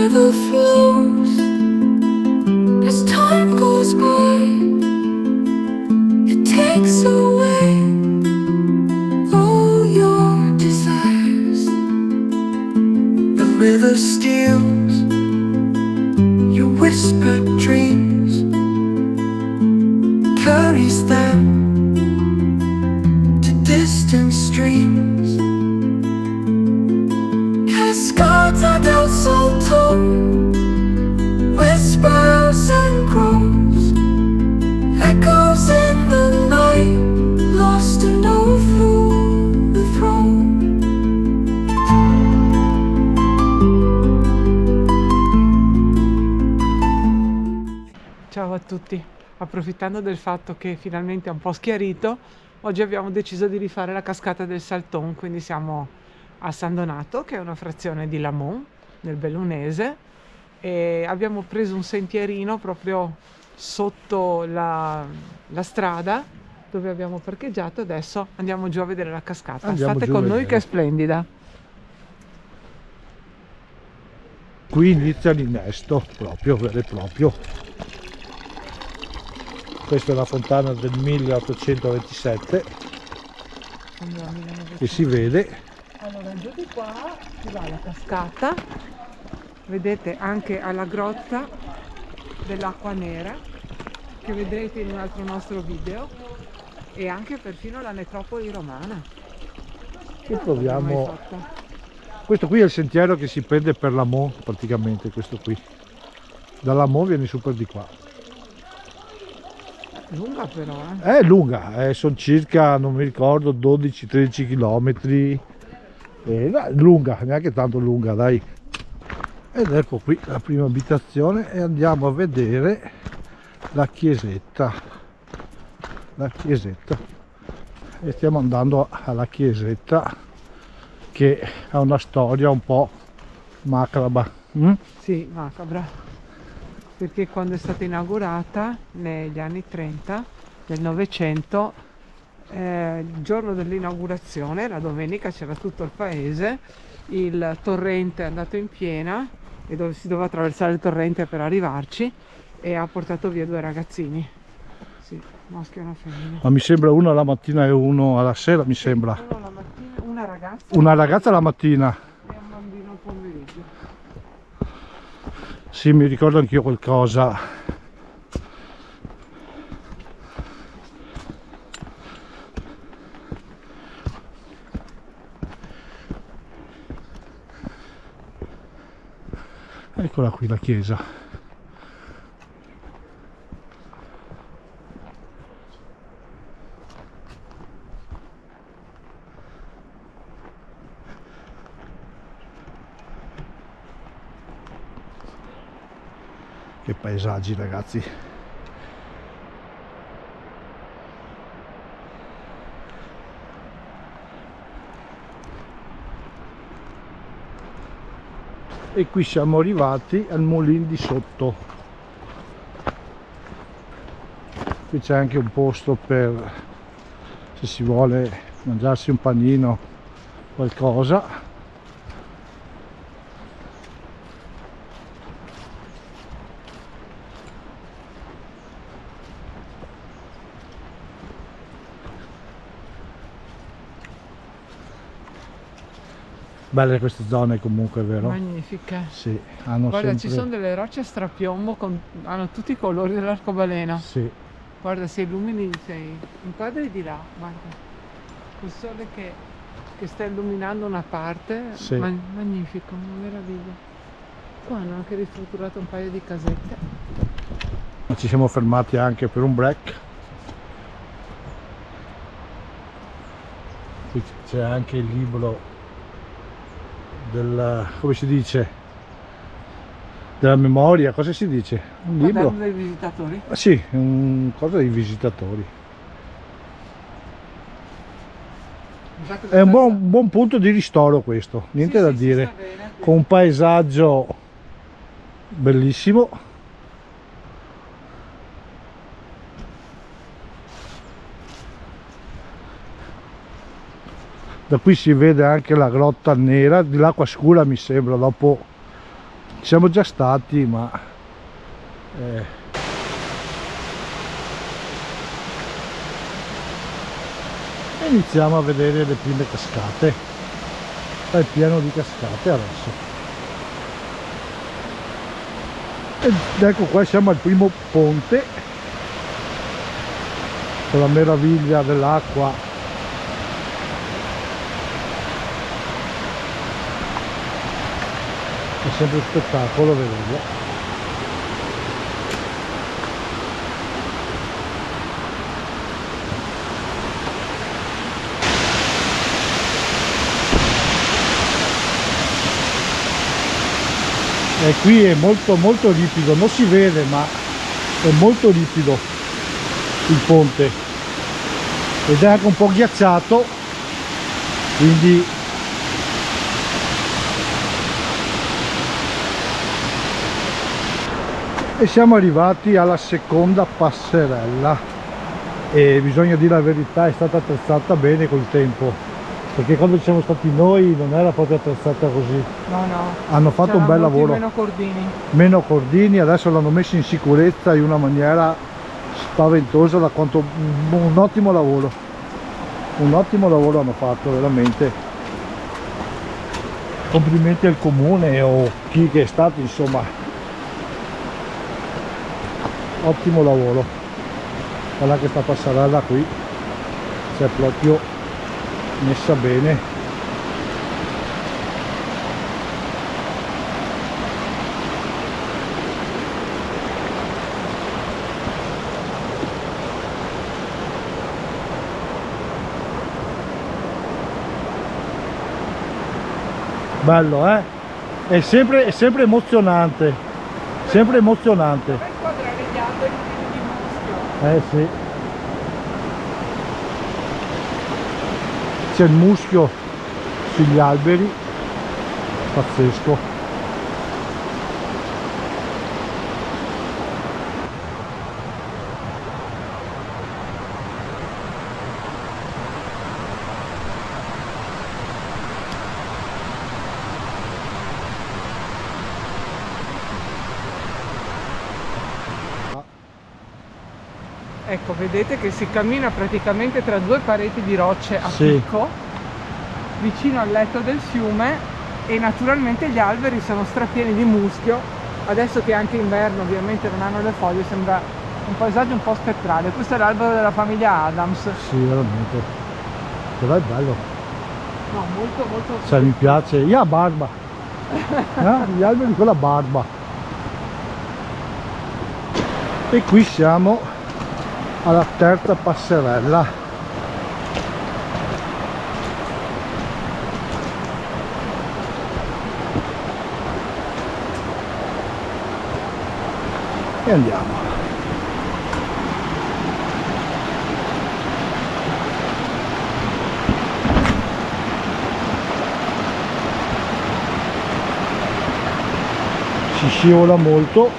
river flows as time goes by. It takes away all your desires. The river steals your whispered dreams, carries them to distant streams. Cascades are built so tall, whispers and groans, echoes in the night, lost and overthrown. Ciao a tutti, approfittando del fatto che finalmente è un po' schiarito, oggi abbiamo deciso di rifare la cascata del Salton, quindi siamo a San Donato, che è una frazione di Lamon, nel Bellunese, e abbiamo preso un sentierino proprio sotto la strada dove abbiamo parcheggiato. Adesso andiamo giù a vedere la cascata. Andiamo State giù a con noi vedere. che è splendida. Qui inizia l'innesto proprio vero e proprio. Questa è la fontana del 1827 che si vede. Allora, giù di qua si va alla cascata, vedete anche alla grotta dell'acqua nera, che vedrete in un altro nostro video, e anche perfino la necropoli romana. Qui L'abbiamo mai troviamo. fatta. Questo qui è il sentiero che si prende per Lamon, praticamente questo qui. Da Lamon vieni su per di qua. Lunga però, È lunga, sono circa, non mi ricordo, 12-13 km. No, lunga, neanche tanto lunga, dai. Ed ecco qui la prima abitazione e andiamo a vedere la chiesetta. La chiesetta. E stiamo andando alla chiesetta, che ha una storia un po' macabra. Sì, macabra, perché quando è stata inaugurata negli anni 30 del Novecento, il giorno dell'inaugurazione, la domenica, c'era tutto il paese, il torrente è andato in piena e si doveva attraversare il torrente per arrivarci, e ha portato via due ragazzini, sì, maschio e una femmina. Ma mi sembra uno alla mattina e uno alla sera, mi sembra. Uno la mattina, una ragazza Una ragazza la mattina. e un bambino al pomeriggio. Sì, mi ricordo anch'io qualcosa. Eccola qui la chiesa. Che paesaggi, ragazzi. E qui siamo arrivati al mulino di sotto. Qui c'è anche un posto per, se si vuole mangiarsi un panino, qualcosa. Belle queste zone comunque, vero? Magnifiche. Sì, hanno Guarda, sempre... ci sono delle rocce a strapiombo, hanno tutti i colori dell'arcobaleno. Sì, Guarda, se illumini, sei inquadri di là, guarda. Il sole che sta illuminando una parte, Sì. magnifico, una meraviglia. Qua hanno anche ristrutturato un paio di casette. ma ci siamo fermati anche per un break. Qui c'è anche il libro del, come si dice, della memoria, cosa si dice? Un libro? Quaderno dei visitatori. Ah, sì, un cosa dei visitatori. È un buon punto di ristoro questo, niente Sì, da sì, si dire, sta bene. con un paesaggio bellissimo. Da qui si vede anche la grotta nera, di l'acqua scura mi sembra, dopo ci siamo già stati, ma iniziamo a vedere le prime cascate. È pieno di cascate adesso. Ed ecco qua, siamo al primo ponte, con la meraviglia dell'acqua. È sempre un spettacolo vederlo. E qui è molto ripido, non si vede, ma è molto ripido il ponte ed è anche un po' ghiacciato, quindi e siamo arrivati alla seconda passerella e bisogna dire la verità, è stata attrezzata bene col tempo, perché quando ci siamo stati noi non era proprio attrezzata così. No, no. Hanno fatto un bel lavoro. Meno cordini. Meno cordini, adesso l'hanno messo in sicurezza in una maniera spaventosa, da quanto un ottimo lavoro. Un ottimo lavoro hanno fatto, veramente. Complimenti al comune o chi che è stato, insomma. Ottimo lavoro. Guarda che sta passerella qui, c'è proprio messa bene. Bello, è sempre emozionante, sempre emozionante. Sì, c'è il muschio sugli alberi, pazzesco. Ecco, vedete che si cammina praticamente tra due pareti di rocce a Sì. picco, vicino al letto del fiume, e naturalmente gli alberi sono strapieni di muschio. Adesso che è anche inverno, ovviamente non hanno le foglie, sembra un paesaggio un po' spettrale. Questo è l'albero della famiglia Adams. Sì, veramente. Però è bello. No, molto Cioè, mi piace. Io a barba. Gli alberi con la barba. E qui siamo alla terza passerella. E andiamo. Si scivola molto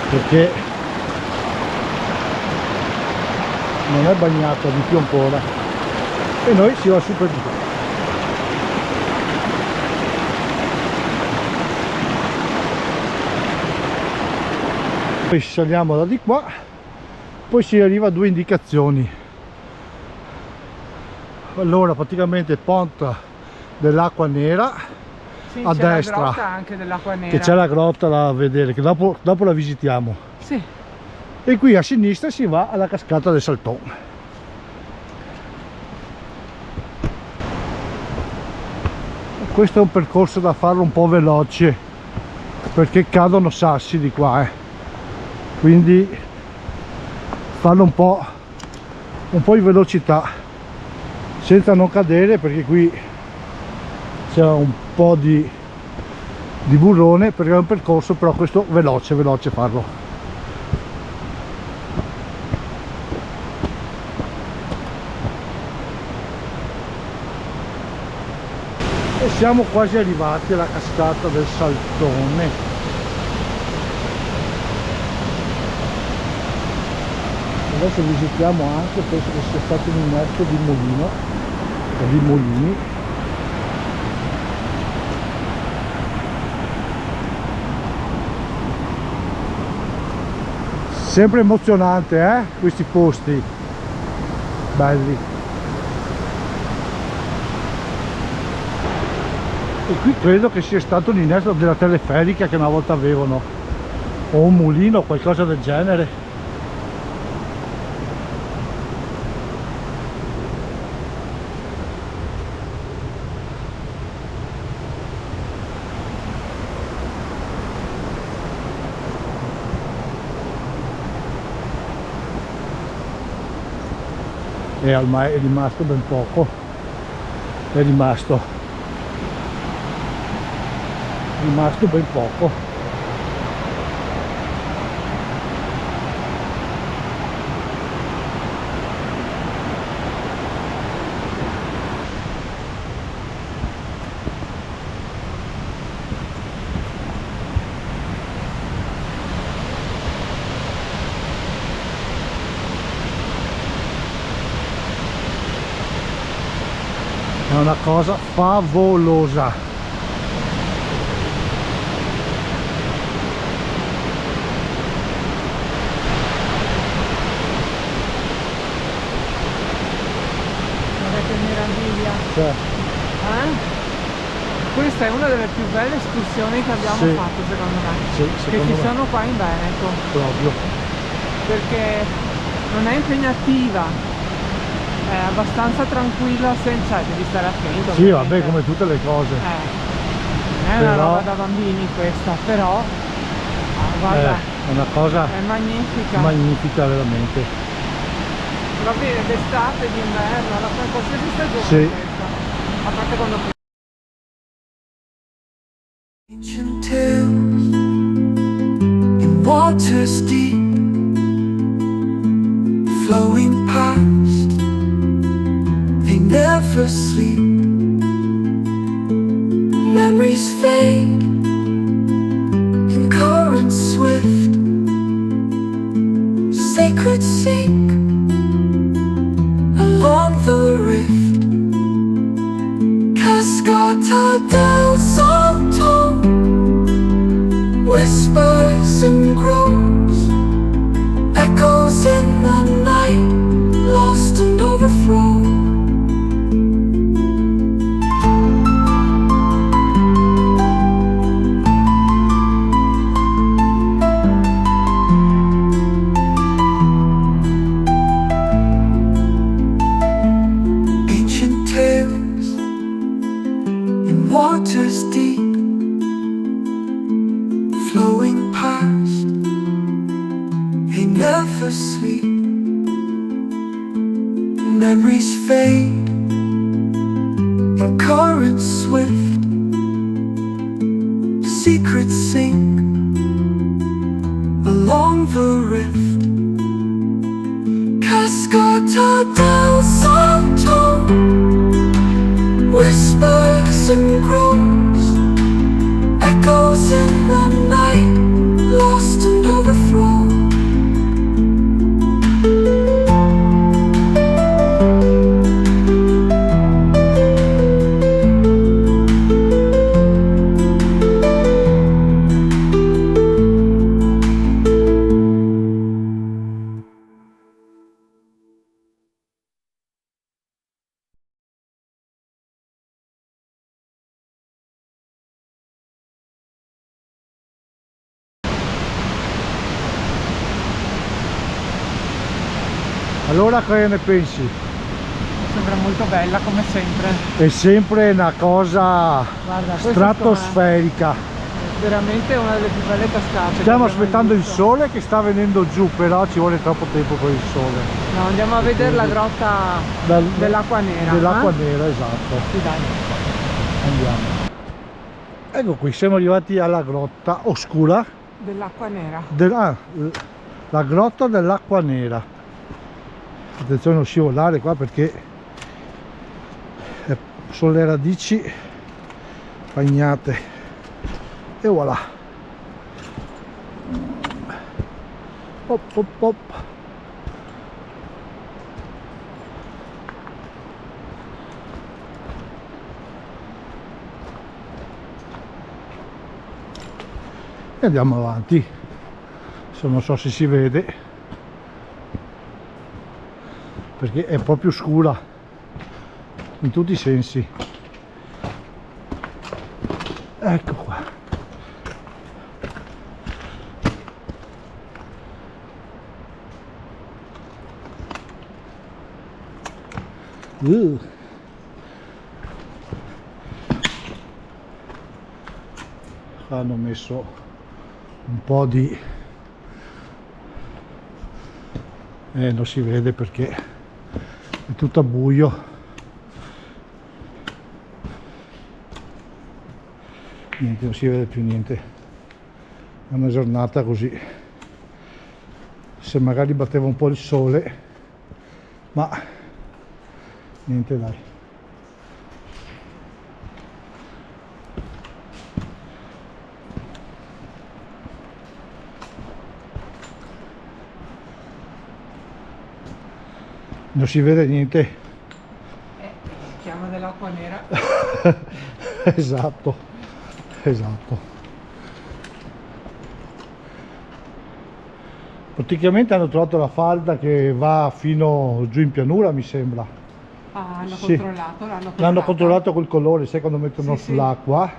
perché non è bagnato di più ancora e noi si va su per di qua. Poi saliamo da di qua, poi si arriva a due indicazioni. Allora praticamente ponte dell'acqua nera, Sì, a c'è la destra, grotta anche dell'acqua nera. che c'è la grotta da vedere, che dopo la visitiamo. Sì. E qui a sinistra si va alla cascata del Salton. Questo è un percorso da farlo un po' veloce perché cadono sassi di qua, quindi farlo un po' in velocità senza non cadere, perché qui c'è un po' di burrone, perché è un percorso però questo veloce farlo. E siamo quasi arrivati alla cascata del Saltone. Adesso visitiamo anche, penso che sia stato un immerso di mulino o di mulini. sempre emozionante, questi posti belli. E qui credo che sia stato un innesto della teleferica che una volta avevano, o un mulino o qualcosa del genere. E ormai è rimasto ben poco, è rimasto ben poco. È una cosa favolosa. Guarda che meraviglia. Cioè, Questa è una delle più belle escursioni che abbiamo Sì. fatto, secondo me, sì, che secondo ci me sono qua in Veneto, proprio. perché non è impegnativa, è abbastanza tranquilla, senza devi stare attento. Sì, vabbè, ovviamente. come tutte le cose. Non è una Però- roba da bambini questa, però guarda, È una cosa è magnifica. magnifica veramente. Va bene d'estate, d'inverno, alla qualsiasi stagione Sì. questa. A parte quando Ancient tales in waters deep, flowing past, they never sleep. Memories fade in currents swift, sacred sink along the rift. Cascata del Salto, whispers and groans, echoes in the night, lost and overthrown. Ancient tales in waters deep, flowing past, they never sleep. Memories fade in currents swift, secrets sink along the rift. Cascata del Salto, whispers and groans, echoes in the night, lost and overthrown. Allora cosa ne pensi? sembra molto bella come sempre. È sempre una cosa Guarda, questa stratosferica. è veramente una delle più belle cascate. che Stiamo abbiamo aspettando il visto. sole che sta venendo giù, però ci vuole troppo tempo per il sole. No, andiamo a vedere la grotta dell'acqua nera. Dell'acqua nera, esatto. Sì, dai. Andiamo. Ecco qui, siamo arrivati alla grotta oscura. Dell'acqua nera. La grotta dell'acqua nera. Attenzione a non scivolare qua perché sono le radici bagnate. E voilà. Hop hop hop. E andiamo avanti. Non so se si vede. perché è proprio scura in tutti i sensi. Ecco qua. Hanno messo un po' di non si vede perché è tutto a buio. Niente, non si vede più niente. È una giornata così, se magari batteva un po' il sole, ma niente, dai. Non si vede niente. Chiama dell'acqua nera. Esatto, esatto. Praticamente hanno trovato la falda che va fino giù in pianura, mi sembra. Ah, hanno Sì. controllato, L'hanno controllato col colore, sai quando mettono Sì, sì. sull'acqua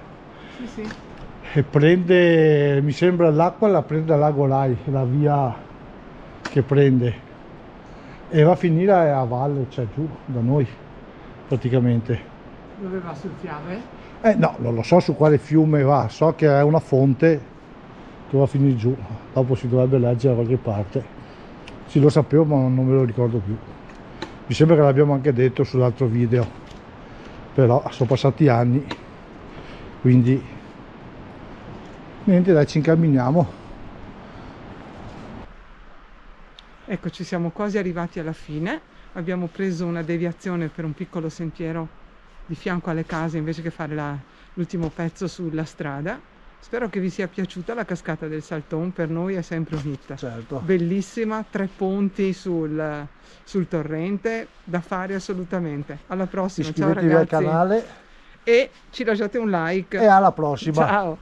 Sì, sì. e prende, mi sembra l'acqua la prende dal lago Rai, la via che prende e va a finire a valle, cioè giù da noi praticamente. Dove va sul fiave? No, non lo so su quale fiume va, so che è una fonte che va a finire giù, dopo si dovrebbe leggere da qualche parte. Sì, lo sapevo ma non me lo ricordo più. Mi sembra che l'abbiamo anche detto sull'altro video, però sono passati anni, quindi niente, dai, ci incamminiamo. Ecco, ci siamo quasi arrivati alla fine. Abbiamo preso una deviazione per un piccolo sentiero di fianco alle case invece che fare l'ultimo pezzo sulla strada. Spero che vi sia piaciuta la cascata del Salton, per noi è sempre un hit. Certo. Bellissima, 3 ponti sul torrente, da fare assolutamente. Alla prossima, ciao Iscrivetevi al ragazzi. canale E ci lasciate un like. e alla prossima. Ciao.